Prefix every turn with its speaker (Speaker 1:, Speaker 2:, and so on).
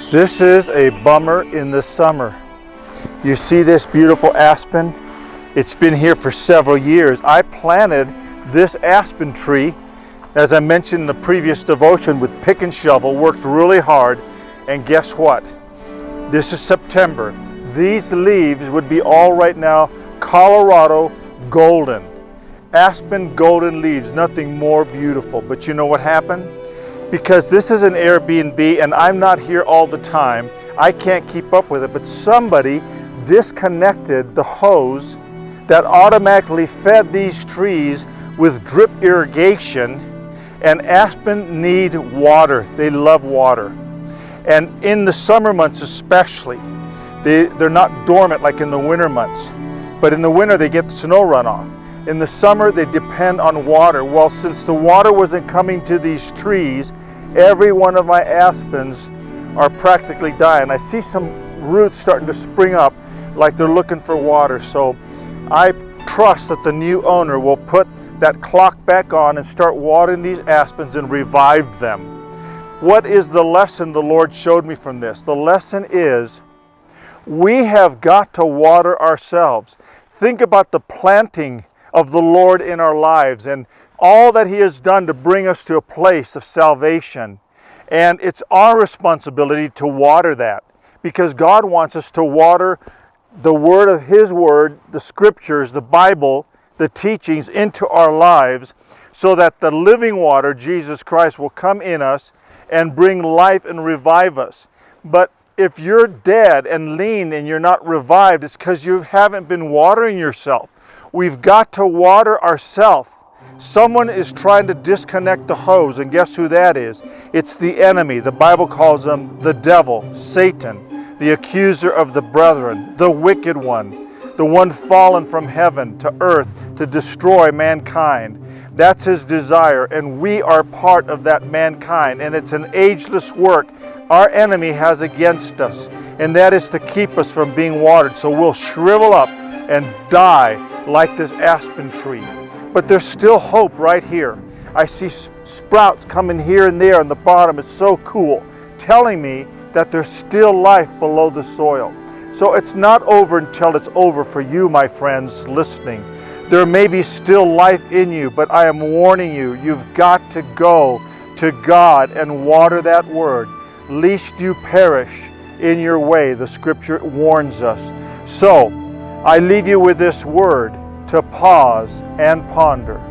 Speaker 1: This is a bummer in the summer. You see this beautiful aspen? It's been here for several years. I planted this aspen tree, as I mentioned in the previous devotion, with pick and shovel, worked really hard, and guess what? This is September. These leaves would be all right now Colorado golden. Aspen golden leaves, nothing more beautiful. But you know what happened? Because this is an Airbnb and I'm not here all the time, I can't keep up with it, but somebody disconnected the hose that automatically fed these trees with drip irrigation, and aspen need water. They love water. And in the summer months especially, they're not dormant like in the winter months, but in the winter they get snow runoff. In the summer, they depend on water. Well, since the water wasn't coming to these trees, every one of my aspens are practically dying. I see some roots starting to spring up like they're looking for water. So I trust that the new owner will put that clock back on and start watering these aspens and revive them. What is the lesson the Lord showed me from this? The lesson is we have got to water ourselves. Think about the planting of the Lord in our lives and all that He has done to bring us to a place of salvation. And it's our responsibility to water that, because God wants us to water the word of His word, the scriptures, the Bible, the teachings into our lives, so that the living water, Jesus Christ, will come in us and bring life and revive us. But if you're dead and lean and you're not revived, it's because you haven't been watering yourself. We've got to water ourselves. Someone is trying to disconnect the hose, and guess who that is? It's the enemy. The Bible calls him the devil, Satan, the accuser of the brethren, the wicked one, the one fallen from heaven to earth to destroy mankind. That's his desire, and we are part of that mankind, and it's an ageless work our enemy has against us, and that is to keep us from being watered, so we'll shrivel up and die like this aspen tree. But there's still hope right here. I see sprouts coming here and there on the bottom. It's so cool, telling me that there's still life below the soil. So it's not over until it's over for you, my friends listening. There may be still life in you, but I am warning you, you've got to go to God and water that word, lest you perish in your way. The scripture warns us. So I leave you with this word to pause and ponder.